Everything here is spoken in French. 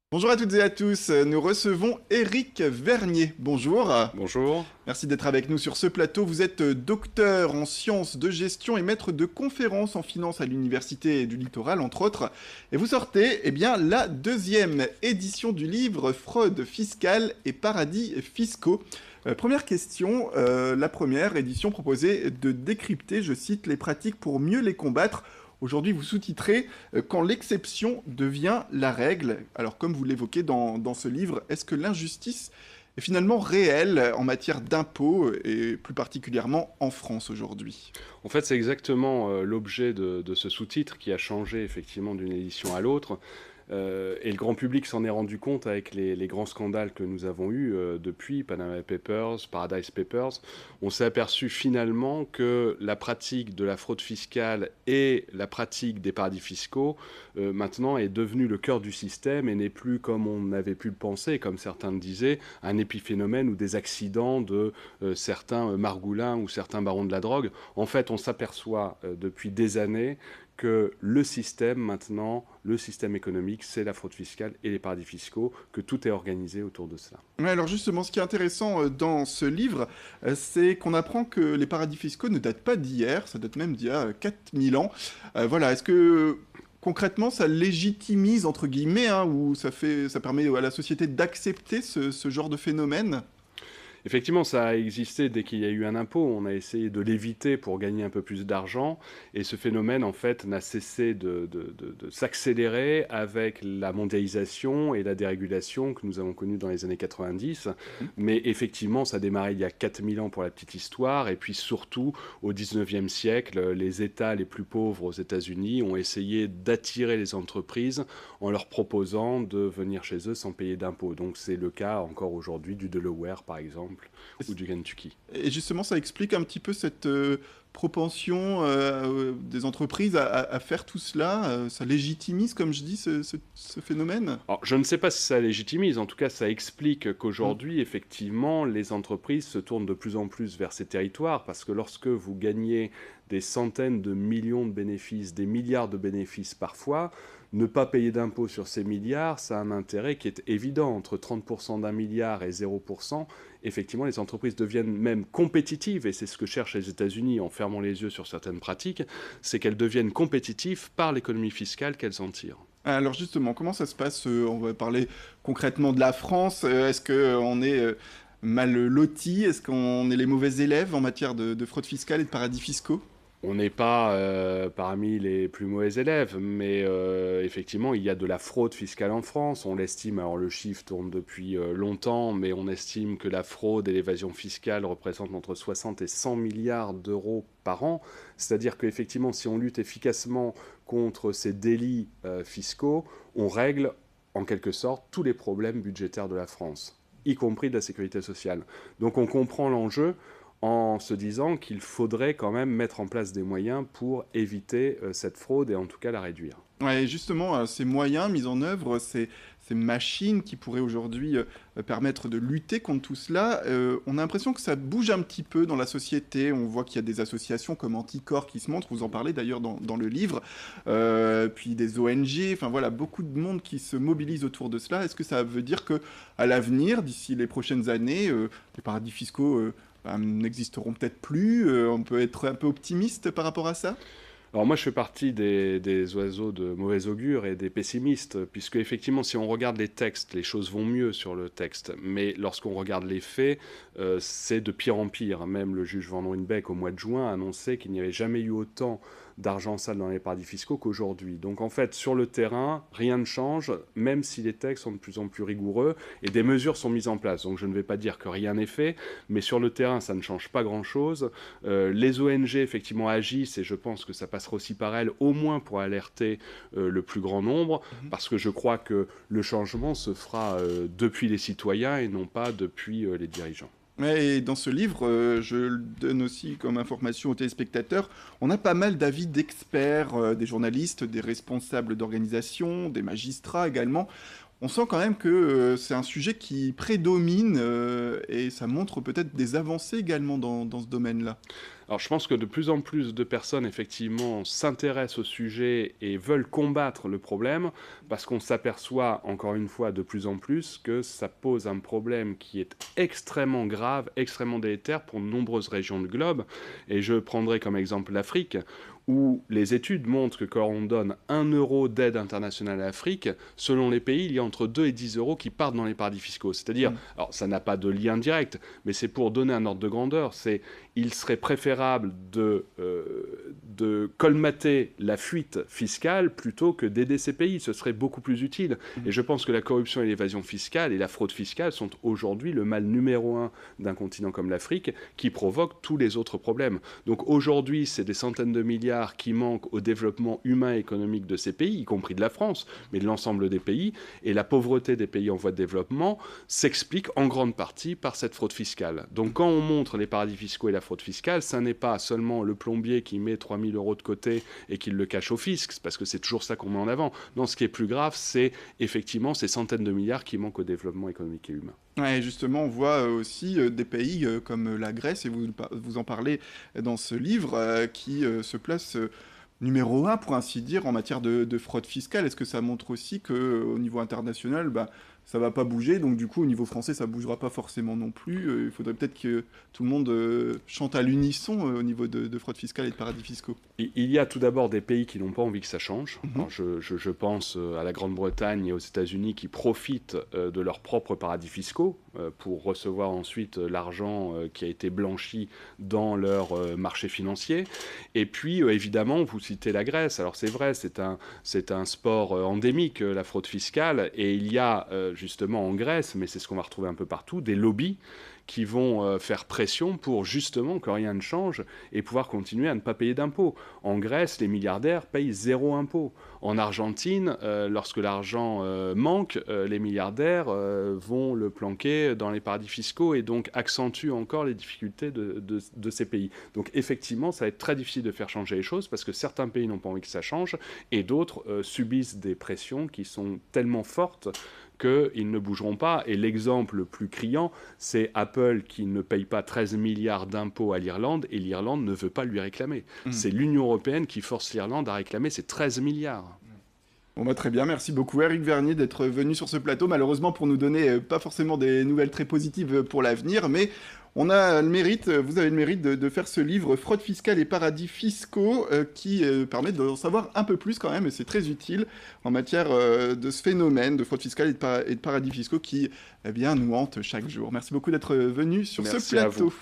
Bonjour à toutes et à tous, nous recevons Éric Vernier. Bonjour, Bonjour. merci d'être avec nous sur ce plateau. Vous êtes docteur en sciences de gestion et maître de conférences en finance à l'Université du Littoral, entre autres. Et vous sortez la deuxième édition du livre Fraude fiscale et paradis fiscaux. Première question, la première édition proposait de décrypter, je cite, les pratiques pour mieux les combattre. Aujourd'hui, vous sous-titrez Quand l'exception devient la règle. Alors, comme vous l'évoquez dans ce livre, est-ce que l'injustice est finalement réelle en matière d'impôts et plus particulièrement en France aujourd'hui? En fait, c'est exactement l'objet de ce sous-titre qui a changé effectivement d'une édition à l'autre. Et le grand public s'en est rendu compte avec les grands scandales que nous avons eus depuis Panama Papers, Paradise Papers. On s'est aperçu finalement que la pratique de la fraude fiscale et la pratique des paradis fiscaux maintenant est devenue le cœur du système et n'est plus, comme on avait pu le penser, comme certains le disaient, un épiphénomène ou des accidents de certains margoulins ou certains barons de la drogue. En fait, on s'aperçoit depuis des années que le système maintenant, le système économique, c'est la fraude fiscale et les paradis fiscaux, que tout est organisé autour de cela. Ouais, alors justement, ce qui est intéressant dans ce livre, c'est qu'on apprend que les paradis fiscaux ne datent pas d'hier, ça date même d'il y a 4000 ans. Voilà, est-ce que concrètement, ça légitimise, entre guillemets, hein, ou ça permet à la société d'accepter ce genre de phénomène? Effectivement, ça a existé dès qu'il y a eu un impôt. On a essayé de l'éviter pour gagner un peu plus d'argent. Et ce phénomène, en fait, n'a cessé de s'accélérer avec la mondialisation et la dérégulation que nous avons connue dans les années 90. Mais effectivement, ça a démarré il y a 4000 ans pour la petite histoire. Et puis surtout, au 19e siècle, les États les plus pauvres aux États-Unis ont essayé d'attirer les entreprises en leur proposant de venir chez eux sans payer d'impôts. Donc c'est le cas encore aujourd'hui du Delaware, par exemple, ou du Kentucky. Et justement, ça explique un petit peu cette propension des entreprises à faire tout cela. Ça légitimise, comme je dis, ce phénomène. Alors, je ne sais pas si ça légitimise, en tout cas ça explique Mm. qu'aujourd'hui, effectivement, les entreprises se tournent de plus en plus vers ces territoires, parce que lorsque vous gagnez des centaines de millions de bénéfices, des milliards de bénéfices parfois, ne pas payer d'impôts sur ces milliards, ça a un intérêt qui est évident. Entre 30% d'un milliard et 0%, effectivement, les entreprises deviennent même compétitives, et c'est ce que cherchent les États-Unis en fermant les yeux sur certaines pratiques, c'est qu'elles deviennent compétitives par l'économie fiscale qu'elles en tirent. Alors justement, comment ça se passe? On va parler concrètement de la France. Est-ce qu'on est mal loti? Est-ce qu'on est les mauvais élèves en matière de fraude fiscale et de paradis fiscaux? On n'est pas parmi les plus mauvais élèves, mais effectivement, il y a de la fraude fiscale en France. On l'estime, alors le chiffre tourne depuis longtemps, mais on estime que la fraude et l'évasion fiscale représentent entre 60 et 100 milliards d'euros par an. C'est-à-dire qu'effectivement, si on lutte efficacement contre ces délits fiscaux, on règle en quelque sorte tous les problèmes budgétaires de la France, y compris de la sécurité sociale. Donc on comprend l'enjeu en se disant qu'il faudrait quand même mettre en place des moyens pour éviter cette fraude et en tout cas la réduire. Ouais, et justement, ces moyens mis en œuvre, ces machines qui pourraient aujourd'hui permettre de lutter contre tout cela, on a l'impression que ça bouge un petit peu dans la société. On voit qu'il y a des associations comme Anticor qui se montrent, vous en parlez d'ailleurs dans le livre, puis des ONG, enfin voilà, beaucoup de monde qui se mobilise autour de cela. Est-ce que ça veut dire que à l'avenir, d'ici les prochaines années, les paradis fiscaux n'existeront peut-être plus? On peut être un peu optimiste par rapport à ça? Alors moi je fais partie des oiseaux de mauvais augure et des pessimistes, puisque effectivement si on regarde les textes, les choses vont mieux sur le texte, mais lorsqu'on regarde les faits, c'est de pire en pire. Même le juge Van Ruynbeek au mois de juin a annoncé qu'il n'y avait jamais eu autant d'argent sale dans les paradis fiscaux qu'aujourd'hui. Donc en fait, sur le terrain, rien ne change, même si les textes sont de plus en plus rigoureux et des mesures sont mises en place. Donc je ne vais pas dire que rien n'est fait, mais sur le terrain, ça ne change pas grand-chose. Les ONG, effectivement, agissent et je pense que ça passera aussi par elles, au moins pour alerter le plus grand nombre, parce que je crois que le changement se fera depuis les citoyens et non pas depuis les dirigeants. Ouais, et dans ce livre, je le donne aussi comme information aux téléspectateurs, on a pas mal d'avis d'experts, des journalistes, des responsables d'organisations, des magistrats également. on sent quand même que c'est un sujet qui prédomine et ça montre peut-être des avancées également dans ce domaine-là. Alors je pense que de plus en plus de personnes effectivement s'intéressent au sujet et veulent combattre le problème parce qu'on s'aperçoit encore une fois de plus en plus que ça pose un problème qui est extrêmement grave, extrêmement délétère pour de nombreuses régions du globe. Et je prendrai comme exemple l'Afrique, où les études montrent que quand on donne 1 € d'aide internationale à l'Afrique, selon les pays, il y a entre 2 et 10 € qui partent dans les paradis fiscaux. C'est-à-dire, alors ça n'a pas de lien direct, mais c'est pour donner un ordre de grandeur, il serait préférable de colmater la fuite fiscale plutôt que d'aider ces pays. Ce serait beaucoup plus utile. Et je pense que la corruption et l'évasion fiscale et la fraude fiscale sont aujourd'hui le mal numéro 1 d'un continent comme l'Afrique qui provoque tous les autres problèmes. Donc aujourd'hui, c'est des centaines de milliards qui manquent au développement humain et économique de ces pays, y compris de la France, mais de l'ensemble des pays. Et la pauvreté des pays en voie de développement s'explique en grande partie par cette fraude fiscale. Donc quand on montre les paradis fiscaux et la fraude fiscale, ça n'est pas seulement le plombier qui met 3 000 € de côté et qui le cache au fisc, parce que c'est toujours ça qu'on met en avant. Non, ce qui est plus grave, c'est effectivement ces centaines de milliards qui manquent au développement économique et humain. Ouais, justement, on voit aussi des pays comme la Grèce, et vous en parlez dans ce livre, qui se place numéro un, pour ainsi dire, en matière de fraude fiscale. Est-ce que ça montre aussi qu'au niveau international, bah, ça va pas bouger, donc du coup, au niveau français, ça bougera pas forcément non plus. Il faudrait peut-être que tout le monde chante à l'unisson au niveau de fraude fiscale et de paradis fiscaux. Il y a tout d'abord des pays qui n'ont pas envie que ça change. Mhm. Alors je pense à la Grande-Bretagne et aux États-Unis qui profitent de leurs propres paradis fiscaux pour recevoir ensuite l'argent qui a été blanchi dans leur marché financier. Et puis, évidemment, vous citez la Grèce. Alors c'est vrai, c'est un sport endémique, la fraude fiscale. Et il y a justement en Grèce, mais c'est ce qu'on va retrouver un peu partout, des lobbies qui vont faire pression pour justement que rien ne change et pouvoir continuer à ne pas payer d'impôts. En Grèce, les milliardaires payent 0 impôt. En Argentine, lorsque l'argent manque, les milliardaires vont le planquer dans les paradis fiscaux et donc accentuent encore les difficultés de ces pays. Donc effectivement, ça va être très difficile de faire changer les choses parce que certains pays n'ont pas envie que ça change et d'autres subissent des pressions qui sont tellement fortes qu'ils ne bougeront pas. Et l'exemple le plus criant, c'est Apple qui ne paye pas 13 milliards d'impôts à l'Irlande et l'Irlande ne veut pas lui réclamer. C'est l'Union européenne qui force l'Irlande à réclamer ces 13 milliards. Bon bah très bien, merci beaucoup Eric Vernier d'être venu sur ce plateau, malheureusement pour nous donner pas forcément des nouvelles très positives pour l'avenir, mais on a le mérite, vous avez le mérite de faire ce livre Fraude fiscale et paradis fiscaux qui permet d'en savoir un peu plus quand même, et c'est très utile en matière de ce phénomène de fraude fiscale et de paradis fiscaux qui eh bien, nous hante chaque jour. Merci beaucoup d'être venu sur ce plateau. Merci à vous.